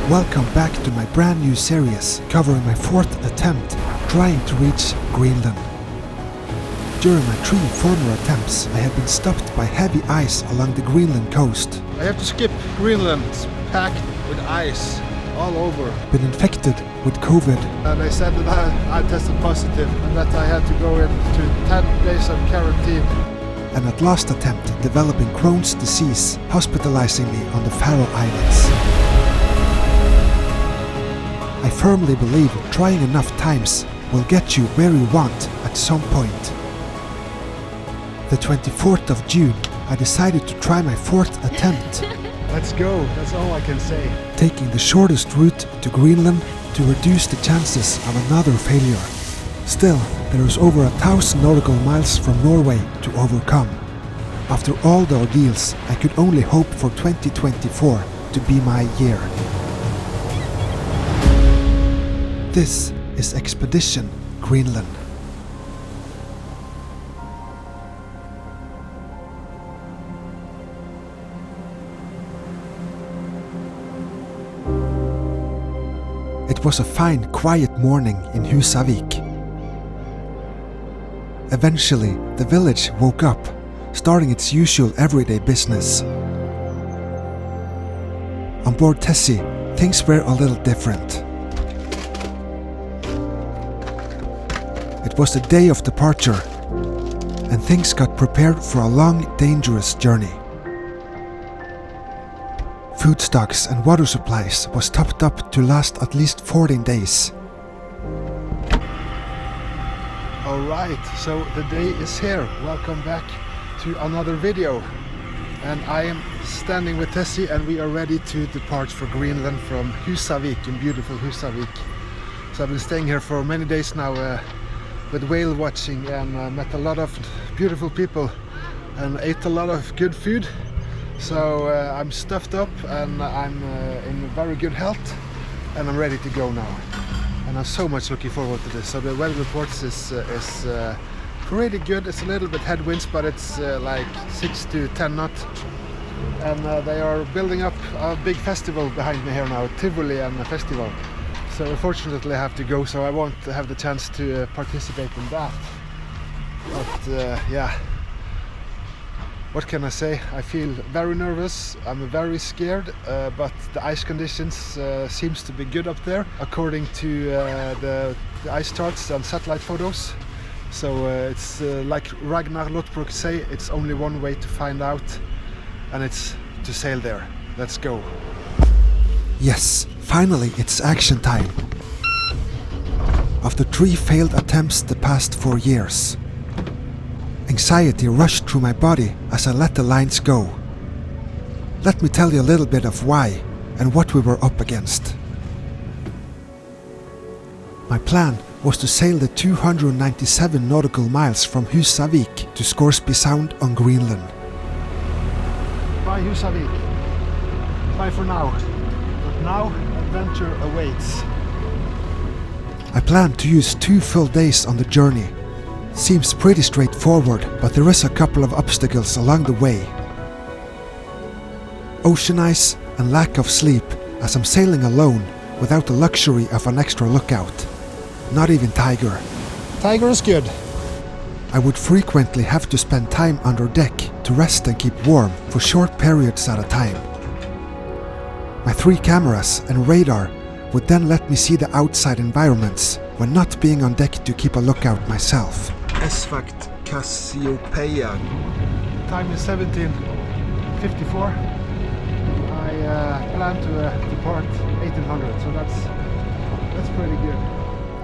Welcome back to my brand new series covering my 4th attempt trying to reach Greenland. During my 3 former attempts, I had been stopped by heavy ice along the Greenland coast. I have to skip Greenland. It's packed with ice all over. Been infected with COVID. And they said that I tested positive and that I had to go into 10 days of quarantine. And at last attempt developing Crohn's disease, hospitalizing me on the Faroe Islands. I firmly believe trying enough times will get you where you want at some point. The 24th of June, I decided to try my 4th attempt. Let's go, that's all I can say. Taking the shortest route to Greenland to reduce the chances of another failure. Still, there is over 1,000 nautical miles from Norway to overcome. After all the ordeals, I could only hope for 2024 to be my year. This is Expedition Greenland. It was a fine, quiet morning in Husavik. Eventually, the village woke up, starting its usual everyday business. On board Tessie, things were a little different. It was the day of departure, and things got prepared for a long, dangerous journey. Food stocks and water supplies was topped up to last at least 14 days. Alright, so the day is here. Welcome back to another video. And I am standing with Tessie and we are ready to depart for Greenland from Husavik, in beautiful Husavik. So I've been staying here for many days now with whale watching and met a lot of beautiful people and ate a lot of good food. So I'm stuffed up and I'm in very good health and I'm ready to go now. And I'm so much looking forward to this. So the weather reports is pretty good. It's a little bit headwinds, but it's like 6 to 10 knots. And they are building up a big festival behind me here now, Tivoli and a festival. So unfortunately I have to go, so I won't have the chance to participate in that. But yeah, what can I say? I feel very nervous, I'm very scared, but the ice conditions seems to be good up there, according to the ice charts and satellite photos. So it's like Ragnar Lothbrok say, it's only one way to find out, and it's to sail there. Let's go. Yes, finally it's action time. After 3 failed attempts the past 4 years, anxiety rushed through my body as I let the lines go. Let me tell you a little bit of why and what we were up against. My plan was to sail the 297 nautical miles from Husavik to Scoresby Sound on Greenland. Bye Husavik. Bye for now. But now adventure awaits. I planned to use 2 full days on the journey. Seems pretty straightforward, but there is a couple of obstacles along the way. Ocean ice and lack of sleep, as I'm sailing alone without the luxury of an extra lookout. Not even Tiger. Tiger is good. I would frequently have to spend time under deck to rest and keep warm for short periods at a time. My 3 cameras and radar would then let me see the outside environments when not being on deck to keep a lookout myself. Esfact Cassiopeia. Time is 17:54. I plan to depart 1800, so that's pretty good.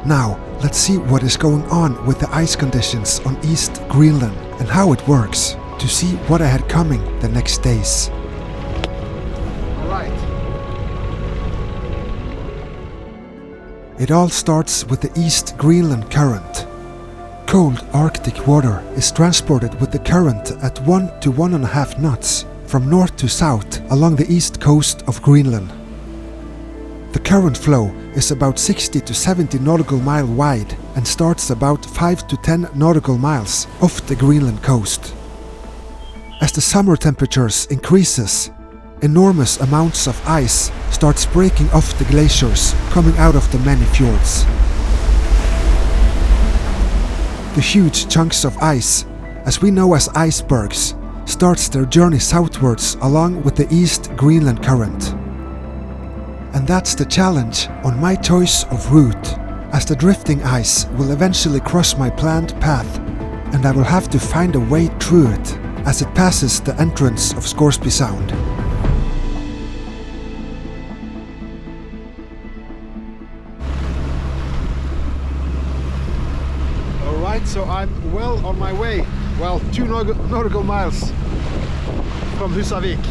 Now, let's see what is going on with the ice conditions on East Greenland and how it works, to see what I had coming the next days. Alright. It all starts with the East Greenland current. Cold Arctic water is transported with the current at 1 to 1.5 knots from north to south along the east coast of Greenland. The current flow is about 60 to 70 nautical mile wide and starts about 5 to 10 nautical miles off the Greenland coast. As the summer temperatures increases, enormous amounts of ice starts breaking off the glaciers coming out of the many fjords. The huge chunks of ice, as we know as icebergs, starts their journey southwards along with the East Greenland current. And that's the challenge on my choice of route, as the drifting ice will eventually cross my planned path, and I will have to find a way through it as it passes the entrance of Scoresby Sound. Alright, so I'm well on my way. Well, 2 nautical miles from Husavik,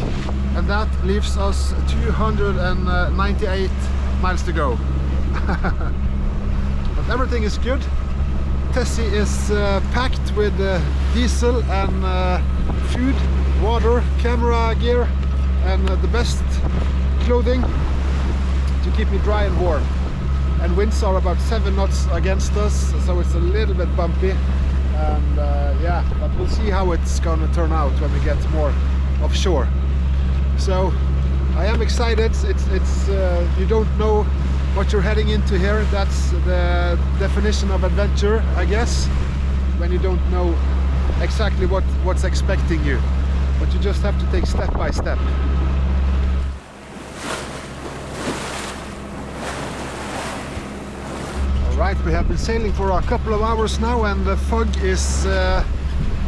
and that leaves us 298 miles to go. But everything is good. Tessie is packed with diesel and food, water, camera gear, and the best clothing to keep me dry and warm. And winds are about 7 knots against us, so it's a little bit bumpy. And yeah, but we'll see how it's gonna turn out when we get more offshore. So I am excited. It's you don't know what you're heading into here. That's the definition of adventure, I guess, when you don't know exactly what's expecting you, but you just have to take step by step. Alright, we have been sailing for a couple of hours now, and the fog is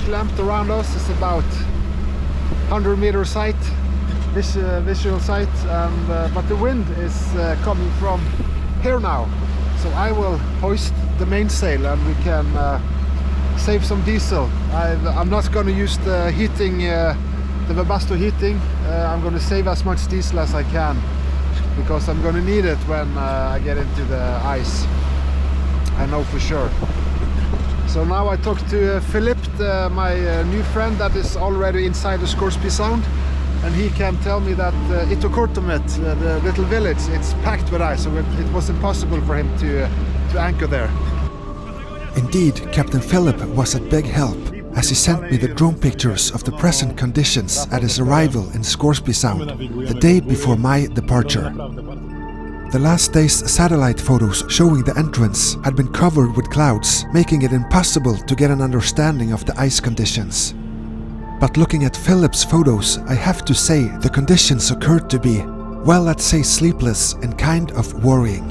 clamped around us. It's about 100-meter sight, visual sight, and but the wind is coming from here now. So I will hoist the mainsail and we can save some diesel. I'm not going to use the heating, the Webasto heating. I'm going to save as much diesel as I can, because I'm going to need it when I get into the ice. I know for sure. So now I talked to Philip, my new friend that is already inside the Scoresby Sound, and he can tell me that Itokortomet, the little village, it's packed with ice, so it was impossible for him to anchor there. Indeed, Captain Philip was a big help, as he sent me the drone pictures of the present conditions at his arrival in Scoresby Sound, the day before my departure. The last day's satellite photos showing the entrance had been covered with clouds, making it impossible to get an understanding of the ice conditions. But looking at Philip's photos, I have to say the conditions occurred to be, well, let's say sleepless and kind of worrying.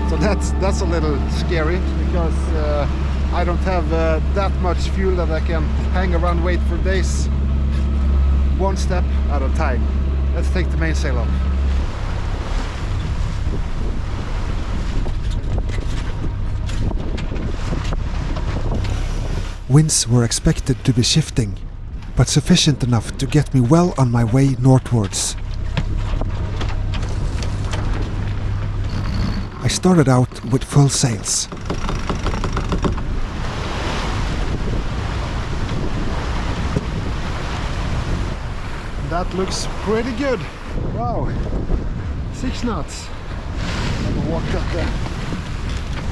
So that's a little scary, because I don't have that much fuel that I can hang around, wait for days. One step at a time. Let's take the mainsail off. Winds were expected to be shifting, but sufficient enough to get me well on my way northwards. I started out with full sails. That looks pretty good. Wow, 6 knots. I'm gonna walk up the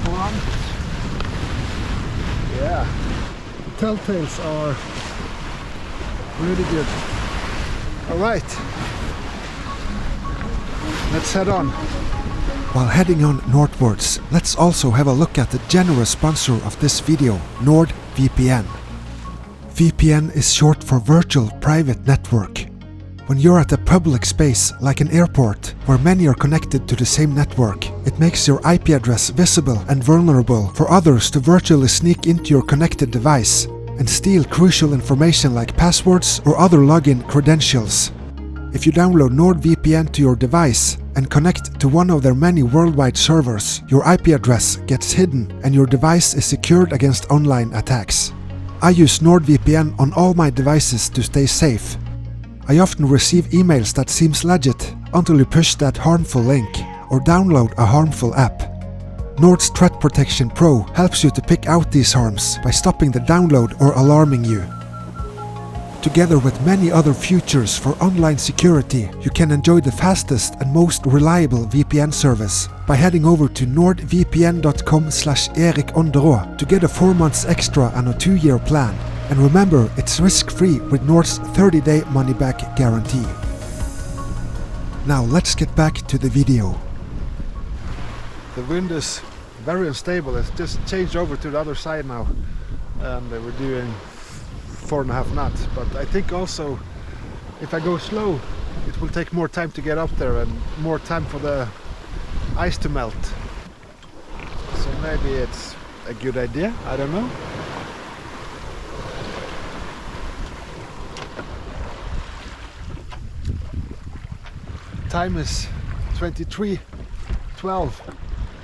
front. Yeah, the telltales are really good. All right, let's head on. While heading on northwards, let's also have a look at the generous sponsor of this video, NordVPN. VPN is short for Virtual Private Network. When you're at a public space, like an airport, where many are connected to the same network, it makes your IP address visible and vulnerable for others to virtually sneak into your connected device and steal crucial information like passwords or other login credentials. If you download NordVPN to your device and connect to one of their many worldwide servers, your IP address gets hidden and your device is secured against online attacks. I use NordVPN on all my devices to stay safe. I often receive emails that seems legit until you push that harmful link or download a harmful app. Nord's Threat Protection Pro helps you to pick out these harms by stopping the download or alarming you. Together with many other features for online security, you can enjoy the fastest and most reliable VPN service by heading over to nordvpn.com/Erik Aanderaa to get a 4 months extra and a 2-year plan, And remember, it's risk-free with Nord's 30-day money-back guarantee. Now let's get back to the video. The wind is very unstable. It's just changed over to the other side now, and we're doing 4.5 knots. But I think also if I go slow, it will take more time to get up there and more time for the ice to melt. So maybe it's a good idea, I don't know. Time is 23:12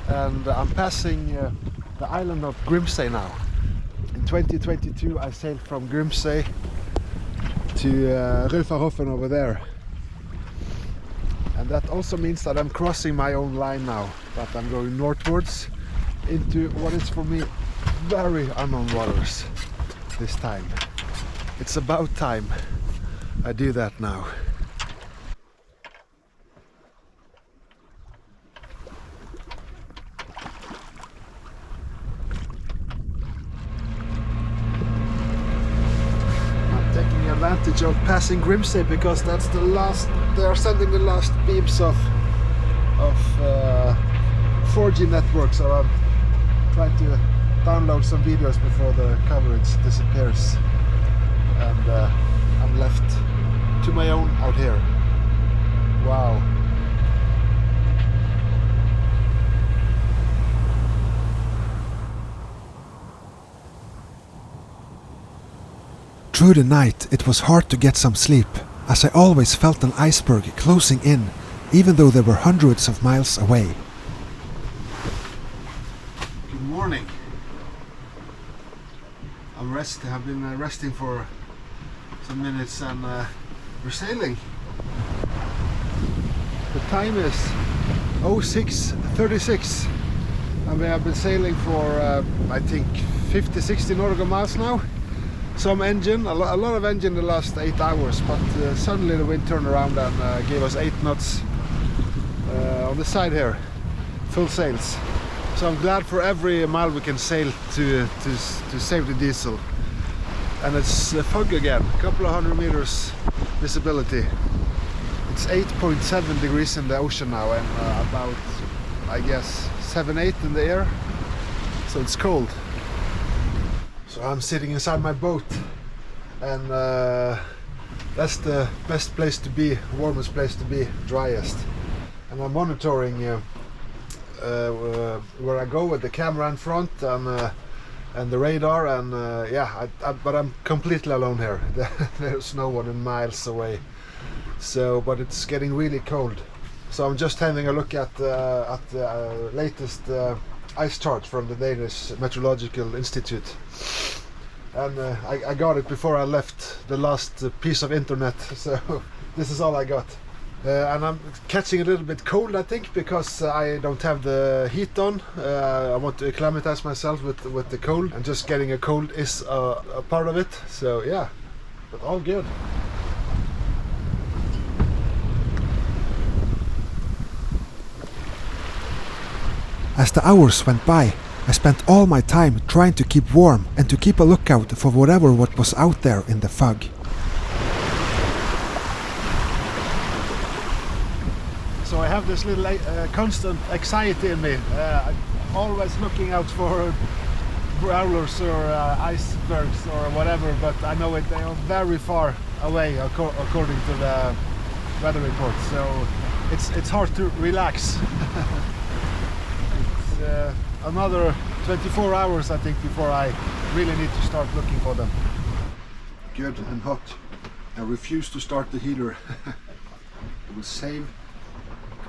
and I'm passing the island of Grimsey now. In 2022 I sailed from Grimsey to Raufarhofen over there. And that also means that I'm crossing my own line now, but I'm going northwards into what is for me very unknown waters this time. It's about time I do that now. Advantage of passing Grimsey because that's the last. They are sending the last beams of 4G network, so I'm trying to download some videos before the coverage disappears, and I'm left to my own out here. Wow. Through the night it was hard to get some sleep, as I always felt an iceberg closing in, even though they were hundreds of miles away. Good morning. I've been resting for some minutes and we're sailing. The time is 06:36 and we have been sailing for I think 50-60 nautical miles now. Some engine, a lot of engine the last 8 hours, but suddenly the wind turned around and gave us 8 knots on the side here, full sails. So I'm glad for every mile we can sail to save the diesel. And it's fog again, a couple of 100 meters visibility. It's 8.7 degrees in the ocean now and about, I guess, 7-8 in the air, so it's cold. So I'm sitting inside my boat, and that's the best place to be, warmest place to be, driest. And I'm monitoring where I go with the camera in front and the radar, and yeah, but I'm completely alone here. There's no one in miles away. So, but it's getting really cold. So I'm just having a look at the latest ice chart from the Danish Meteorological Institute, and I got it before I left the last piece of internet, so this is all I got. And I'm catching a little bit cold, I think, because I don't have the heat on. I want to acclimatize myself with the cold, and just getting a cold is a part of it, so yeah, but all good. As the hours went by, I spent all my time trying to keep warm and to keep a lookout for what was out there in the fog. So I have this little constant anxiety in me. I'm always looking out for growlers or icebergs or whatever, but I know they are very far away according to the weather report. So it's hard to relax. Another 24 hours I think before I really need to start looking for them. Good and hot. I refuse to start the heater. It will save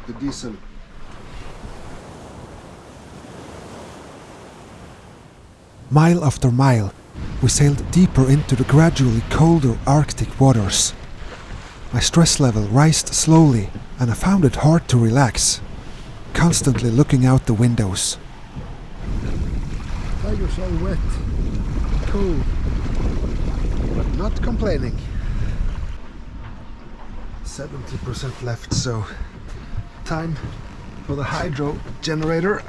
the diesel. Mile after mile, we sailed deeper into the gradually colder Arctic waters. My stress level rised slowly and I found it hard to relax, constantly looking out the windows. Tigers all wet, cold, but not complaining. 70% left, so time for the hydro generator.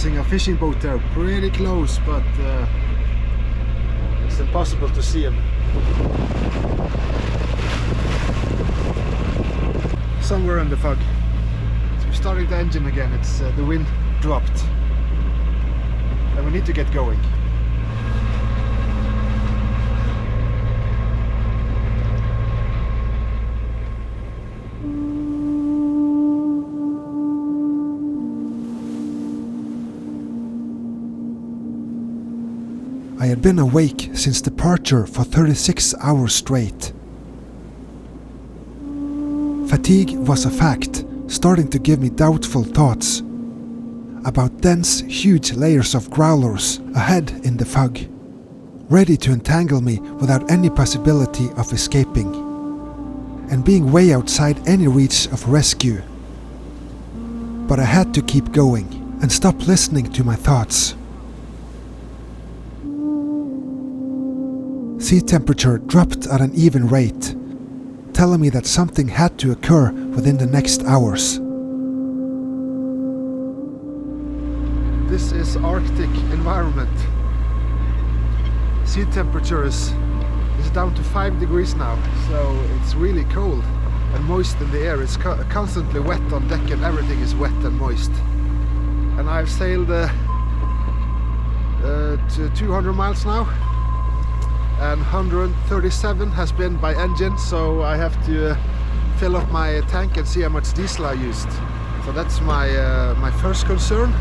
passing a fishing boat there, pretty close, but it's impossible to see him. Somewhere in the fog. So we're starting the engine again. It's the wind dropped, and we need to get going. I had been awake since departure for 36 hours straight. Fatigue was a fact, starting to give me doubtful thoughts about dense, huge layers of growlers ahead in the fog, ready to entangle me without any possibility of escaping, and being way outside any reach of rescue. But I had to keep going and stop listening to my thoughts. Sea temperature dropped at an even rate, telling me that something had to occur within the next hours. This is Arctic environment. Sea temperature is down to 5 degrees now, so it's really cold and moist in the air. It's constantly wet on deck, and everything is wet and moist. And I've sailed to 200 miles now, and 137 has been by engine, so I have to fill up my tank and see how much diesel I used. So that's my first concern.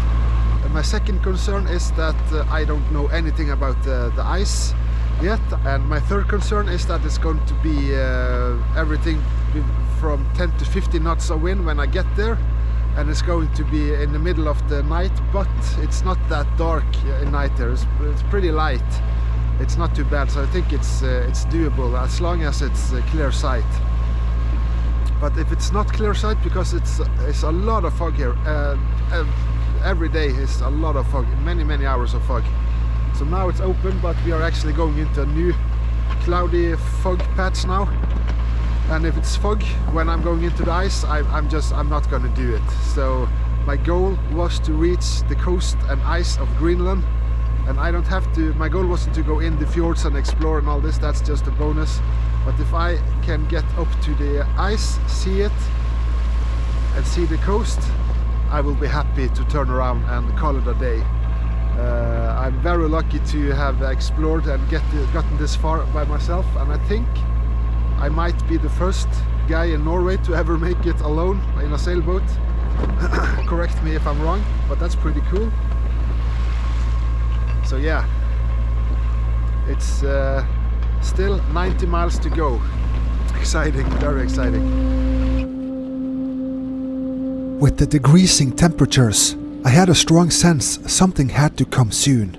And my second concern is that I don't know anything about the ice yet, and my third concern is that it's going to be everything from 10 to 15 knots of wind when I get there, and it's going to be in the middle of the night, but it's not that dark in night there. It's pretty light. It's not too bad, so I think it's doable as long as it's clear sight. But if it's not clear sight, because it's a lot of fog here, every day is a lot of fog, many hours of fog. So now it's open, but we are actually going into a new cloudy fog patch now. And if it's fog when I'm going into the ice, I'm not going to do it. So my goal was to reach the coast and ice of Greenland. And I don't have to, my goal wasn't to go in the fjords and explore and all this, that's just a bonus. But if I can get up to the ice, see it, and see the coast, I will be happy to turn around and call it a day. I'm very lucky to have explored and gotten this far by myself, and I think I might be the first guy in Norway to ever make it alone in a sailboat. Correct me if I'm wrong, but that's pretty cool. So yeah, it's still 90 miles to go. Exciting, very exciting. With the decreasing temperatures, I had a strong sense something had to come soon.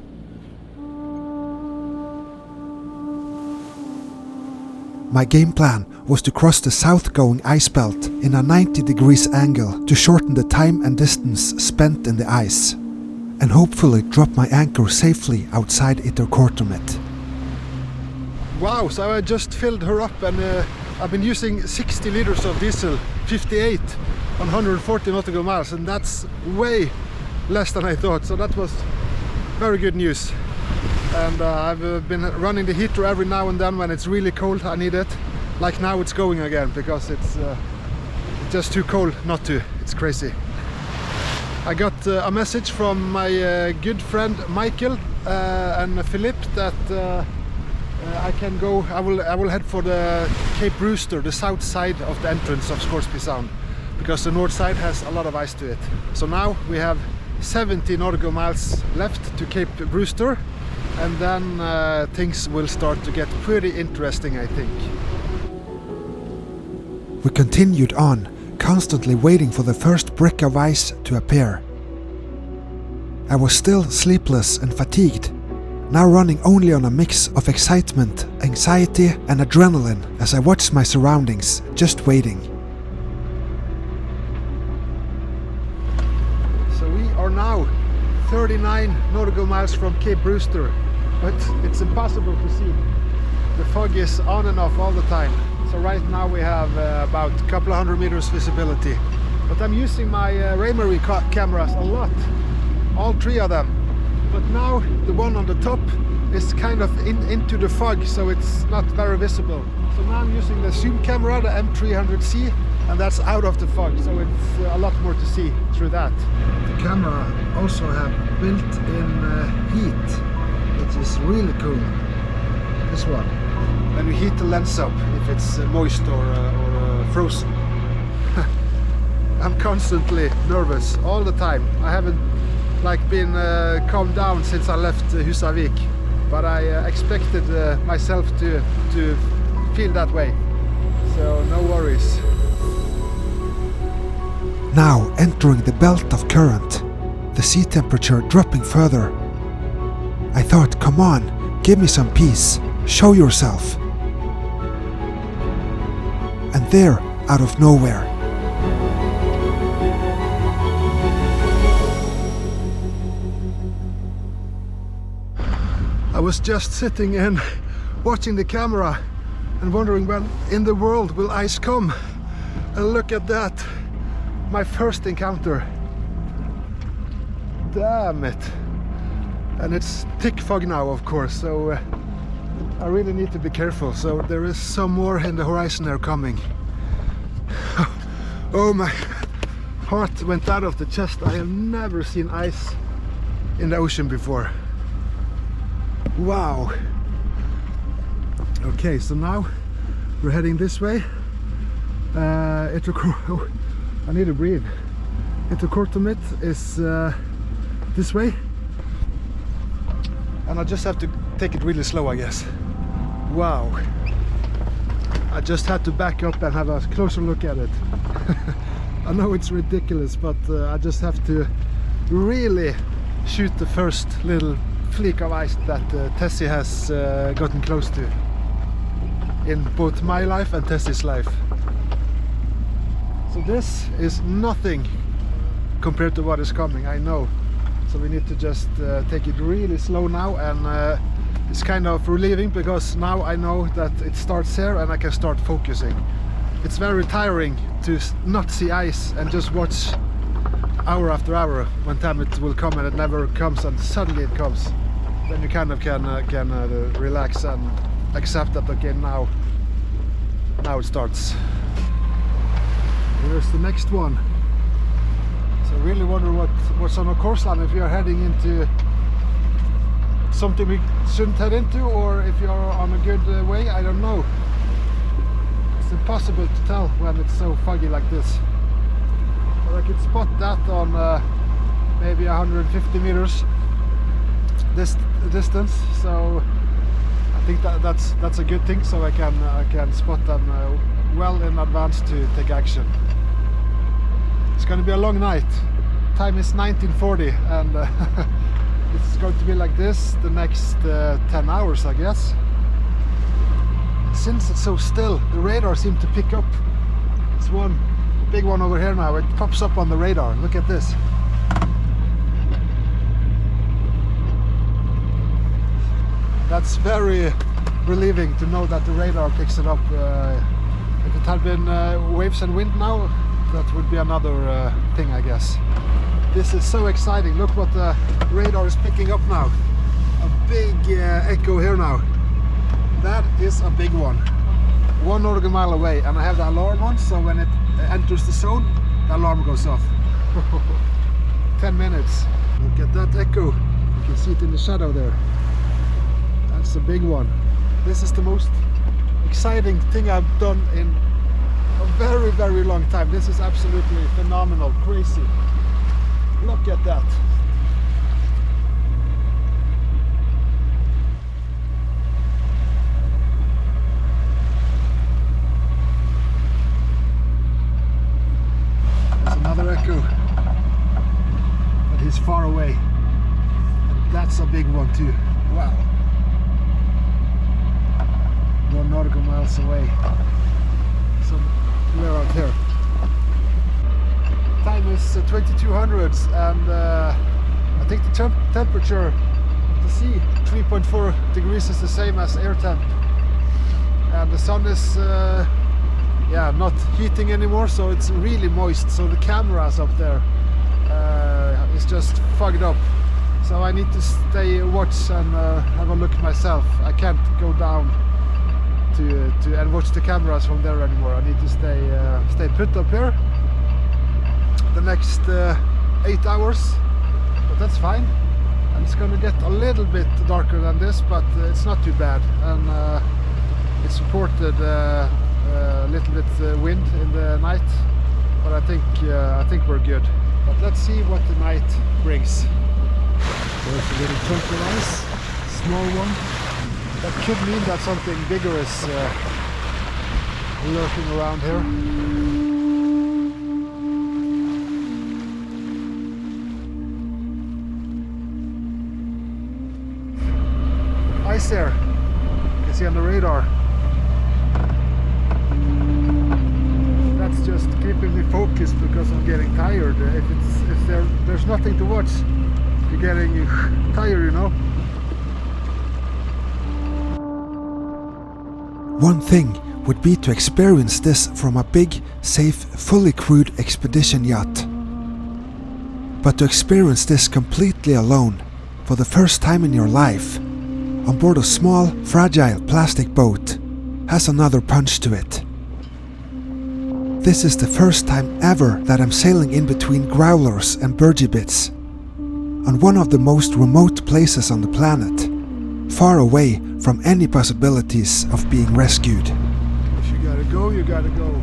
My game plan was to cross the south-going ice belt in a 90 degrees angle to shorten the time and distance spent in the ice, and hopefully drop my anchor safely outside Ytterkortomit. Wow, so I just filled her up, and I've been using 60 liters of diesel, 58 on 140 nautical miles, and that's way less than I thought, so that was very good news. And I've been running the heater every now and then when it's really cold. I need it. Like now it's going again because it's just too cold not to. It's crazy. I got a message from my good friend Michael and Philip that I can go. I will head for the Cape Brewster, the south side of the entrance of Scoresby Sound, because the north side has a lot of ice to it. So now we have 70 nautical miles left to Cape Brewster, and then things will start to get pretty interesting, I think. We continued on, constantly waiting for the first brick of ice to appear. I was still sleepless and fatigued, now running only on a mix of excitement, anxiety and adrenaline as I watched my surroundings, just waiting. So we are now 39 nautical miles from Cape Brewster, but it's impossible to see. The fog is on and off all the time. So right now we have about a couple of 100 meters visibility. But I'm using my Raymarine cameras a lot all three of them. But now the one on the top is kind of into the fog, so it's not very visible. So now I'm using the zoom camera, the M300C, and that's out of the fog, so it's a lot more to see through that. The camera also have built-in heat, which is really cool. This one. When we heat the lens up, if it's moist or frozen. I'm constantly nervous all the time. I haven't been calmed down since I left Husavik, but I expected myself to feel that way. So no worries. Now entering the belt of current, the sea temperature dropping further. I thought, come on, give me some peace, show yourself. And there, out of nowhere, I was just sitting and watching the camera and wondering when in the world will ice come. And look at that, my first encounter. Damn it. And it's thick fog now, of course, so I really need to be careful. So there is some more in the horizon there coming. Oh, my heart went out of the chest. I have never seen ice in the ocean before. Wow. Okay, so now we're heading this way. I need to breathe. Etokortomit is this way. And I just have to take it really slow, I guess. Wow. I just had to back up and have a closer look at it. I know it's ridiculous, but I just have to really shoot the first little fleek of ice that Tessie has gotten close to in both my life and Tessie's life. So this is nothing compared to what is coming, I know. So we need to just take it really slow now, and it's kind of relieving because now I know that it starts here and I can start focusing. It's very tiring to not see ice and just watch hour after hour when time it will come, and it never comes, and suddenly it comes. Then you kind of can relax and accept that, okay, now it starts. Here's the next one. So I really wonder what's on our course line, if we are heading into something we shouldn't head into, or if you are on a good way. I don't know. It's impossible to tell when it's so foggy like this. But I could spot that on maybe 150 meters this distance, so I think that's a good thing. So I can spot them well in advance to take action. It's going to be a long night. Time is 1940, and it's going to be like this the next 10 hours, I guess. Since it's so still, the radar seemed to pick up. It's one big one over here now. It pops up on the radar. Look at this. That's very relieving to know that the radar picks it up. If it had been waves and wind now, that would be another thing, I guess. This is so exciting. Look what the radar is picking up now. A big echo here now. That is a big one. 1 nautical mile away, and I have the alarm on, so when it enters the zone, the alarm goes off. 10 minutes. Look at that echo. You can see it in the shadow there. That's a big one. This is the most exciting thing I've done in a very, very long time. This is absolutely phenomenal, crazy. Look at that. There's another echo, but he's far away. And that's a big one too. Wow. 1 nautical miles away. So we're out here. Time is 2200, and I think the temperature of the sea, 3.4 degrees, is the same as air temp. And the sun is not heating anymore, so it's really moist. So the cameras up there is just fogged up. So I need to stay watch and have a look myself. I can't go down to and watch the cameras from there anymore. I need to stay put up here the next 8 hours, but that's fine. And it's gonna get a little bit darker than this, but it's not too bad. And it's reported a little bit wind in the night, but I think we're good. But let's see what the night brings. There's a little chunk of ice, small one. That could mean that something bigger is lurking around here. Ice there, you can see on the radar. That's just keeping me focused because I'm getting tired. If there's nothing to watch, you're getting tired, you know. One thing would be to experience this from a big, safe, fully crewed expedition yacht. But to experience this completely alone, for the first time in your life, on board a small, fragile plastic boat, has another punch to it. This is the first time ever that I'm sailing in between growlers and burgee bits, on one of the most remote places on the planet, far away from any possibilities of being rescued. If you gotta go, you gotta go.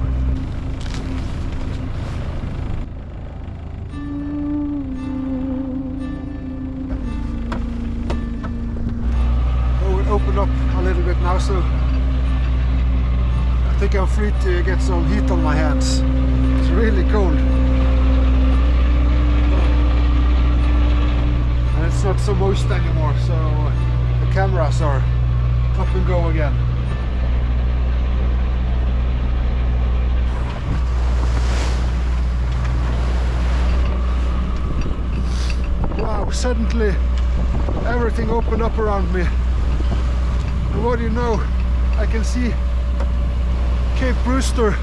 Oh, it opened up a little bit now, so I think I'm free to get some heat on my hands. It's really cold. And it's not so moist anymore, so the cameras are up and go again. Wow, suddenly everything opened up around me. And what do you know? I can see Cape Brewster,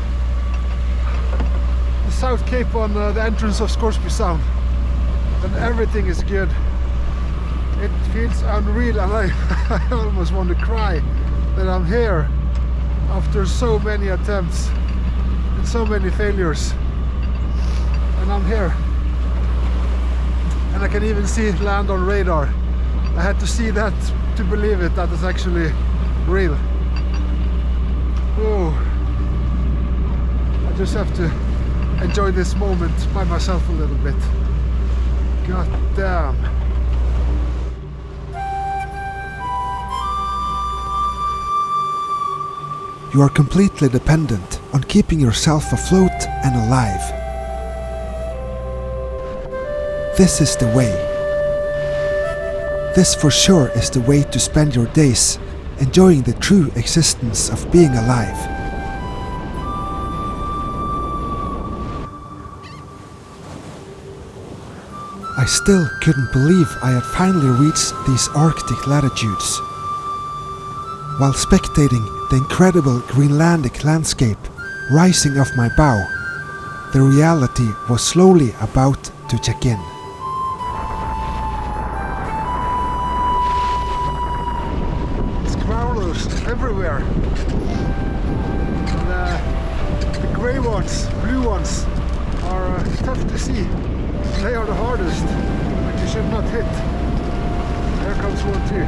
the South Cape on the entrance of Scoresby Sound. And everything is good. It feels unreal, and I almost want to cry that I'm here after so many attempts and so many failures. And I'm here. And I can even see it land on radar. I had to see that to believe it, that is actually real. Oh, I just have to enjoy this moment by myself a little bit. God damn. You are completely dependent on keeping yourself afloat and alive. This is the way. This for sure is the way to spend your days, enjoying the true existence of being alive. I still couldn't believe I had finally reached these Arctic latitudes. While spectating the incredible Greenlandic landscape rising off my bow, the reality was slowly about to check in. It's growlers everywhere. And, the grey ones, blue ones, are tough to see. They are the hardest, but you should not hit. There comes one too.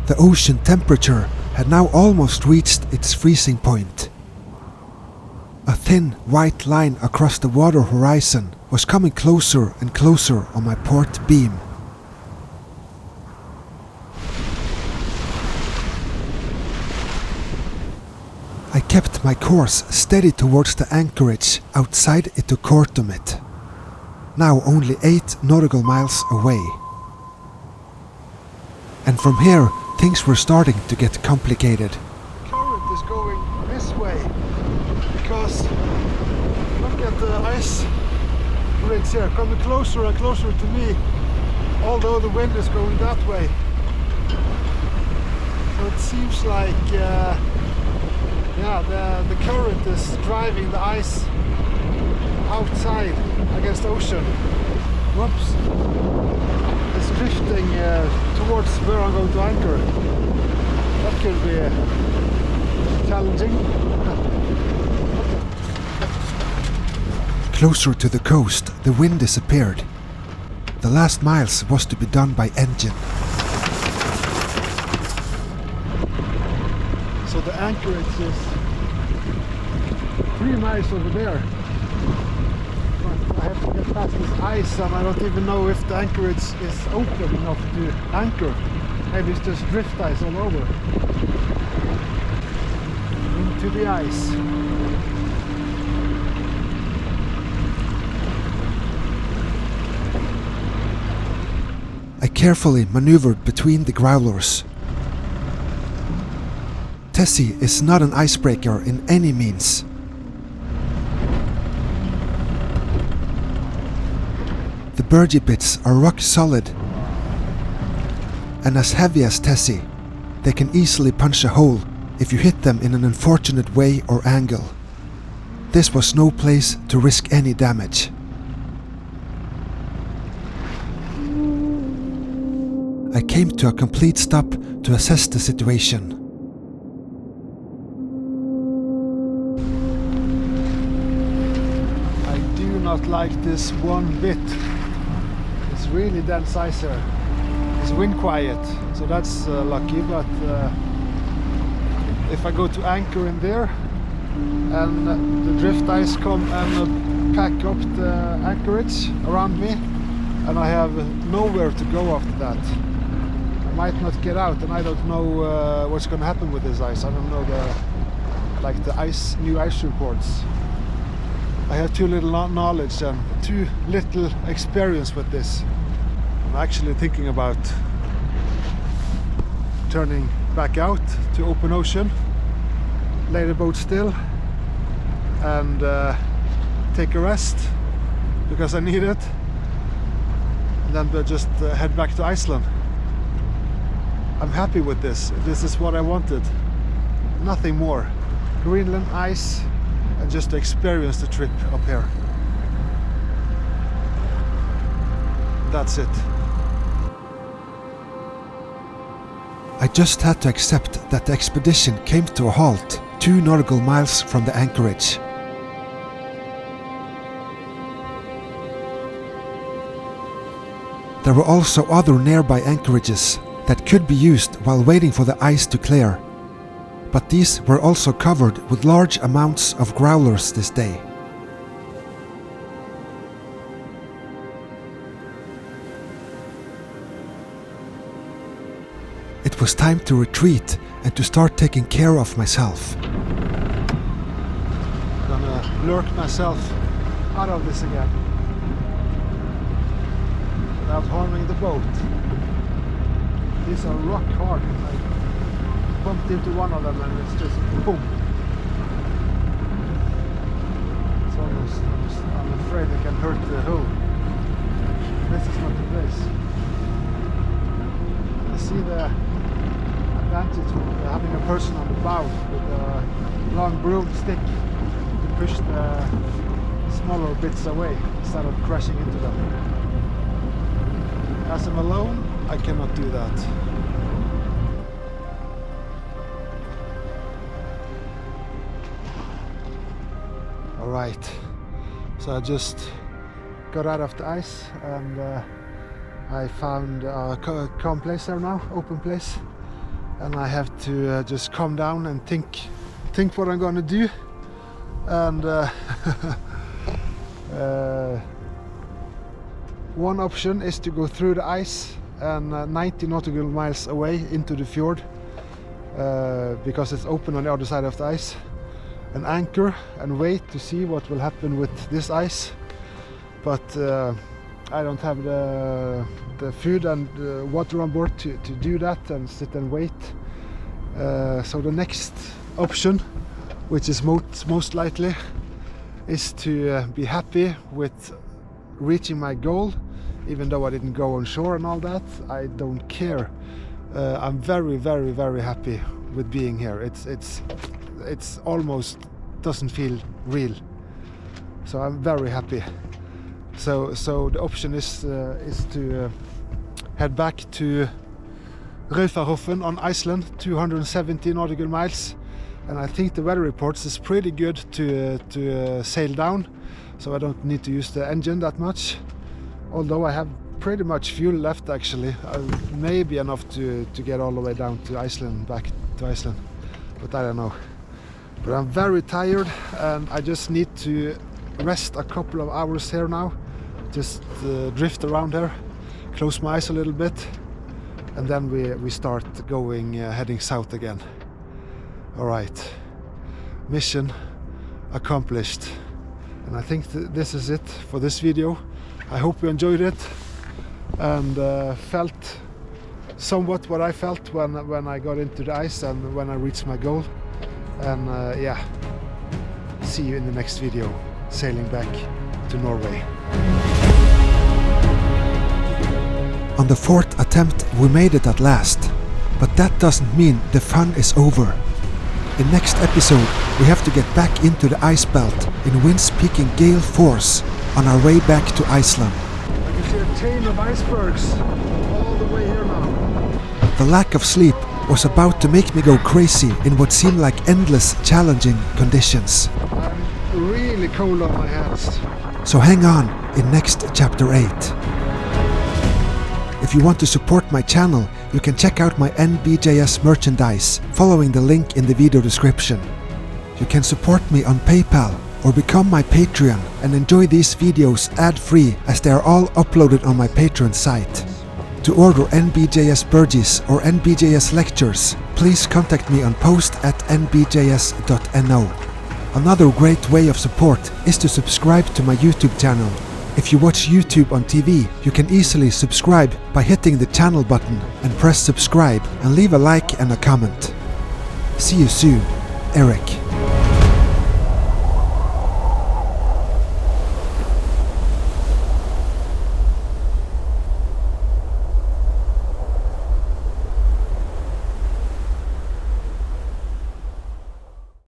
The ocean temperature had now almost reached its freezing point. A thin white line across the water horizon was coming closer and closer on my port beam. I kept my course steady towards the anchorage outside Itokortumit, now only 8 nautical miles away. And from here, things were starting to get complicated. The current is going this way because look at the ice rigs here coming closer and closer to me, although the wind is going that way. So it seems like Yeah, the current is driving the ice outside against the ocean. Whoops. It's drifting towards where I'm going to anchor. That could be challenging. Closer to the coast, the wind disappeared. The last miles was to be done by engine. So the anchorage is 3 miles over there. But I have to get past this ice and I don't even know if the anchorage is open enough to anchor. Maybe it's just drift ice all over. Into the ice. I carefully maneuvered between the growlers. Tessie is not an icebreaker in any means. The birdie bits are rock solid, and as heavy as Tessie, they can easily punch a hole if you hit them in an unfortunate way or angle. This was no place to risk any damage. I came to a complete stop to assess the situation. I do not like this one bit. It's really dense ice here. It's wind quiet, so that's lucky, but if I go to anchor in there and the drift ice come and pack up the anchorage around me and I have nowhere to go after that, I might not get out, and I don't know what's going to happen with this ice. I don't know the new ice reports. I have too little knowledge and too little experience with this. I'm actually thinking about turning back out to open ocean, lay the boat still and take a rest because I need it, and then just head back to Iceland. I'm happy with this. This is what I wanted. Nothing more. Greenland ice and just to experience the trip up here. That's it. I just had to accept that the expedition came to a halt 2 nautical miles from the anchorage. There were also other nearby anchorages that could be used while waiting for the ice to clear, but these were also covered with large amounts of growlers this day. It was time to retreat and to start taking care of myself. I'm gonna lurk myself out of this again without harming the boat. These are rock hard. I bumped into one of them and it's just boom. It's almost, I'm afraid it can hurt the hull. This is not the place. I see the advantage of having a person on the bow with a long broomstick to push the smaller bits away instead of crashing into them. As I'm alone, I cannot do that. Alright, so I just got out of the ice and I found a calm place there now, open place, and I have to just calm down and think what I'm gonna do, and one option is to go through the ice and 90 nautical miles away into the fjord because it's open on the other side of the ice, and anchor and wait to see what will happen with this ice. But I don't have the food and water on board to do that and sit and wait. So the next option, which is most likely, is to be happy with reaching my goal, even though I didn't go on shore and all that. I don't care. I'm very, very, very happy with being here. It's it's almost doesn't feel real. So I'm very happy. So the option is to head back to Raufarhofen on Iceland, 270 nautical miles, and I think the weather reports is pretty good to sail down, so I don't need to use the engine that much, although I have pretty much fuel left actually, maybe enough to get all the way down to Iceland, back to Iceland, but I don't know. But I'm very tired and I just need to rest a couple of hours here now, just drift around here, close my eyes a little bit, and then we start going, heading south again. Alright, mission accomplished. And I think this is it for this video. I hope you enjoyed it and felt somewhat what I felt when I got into the ice and when I reached my goal. And yeah, see you in the next video, sailing back to Norway. On the fourth attempt we made it at last, but that doesn't mean the fun is over. In next episode we have to get back into the ice belt in winds peaking gale force on our way back to Iceland. I can see a chain of icebergs all the way here now. The lack of sleep was about to make me go crazy in what seemed like endless challenging conditions. I'm really cold on my hands. So hang on in next chapter 8. If you want to support my channel, you can check out my NBJS merchandise following the link in the video description. You can support me on PayPal or become my Patreon and enjoy these videos ad-free as they are all uploaded on my Patreon site. To order NBJS Burgess or NBJS lectures, please contact me on post@nbjs.no. Another great way of support is to subscribe to my YouTube channel. If you watch YouTube on TV, you can easily subscribe by hitting the channel button and press subscribe and leave a like and a comment. See you soon, Erik.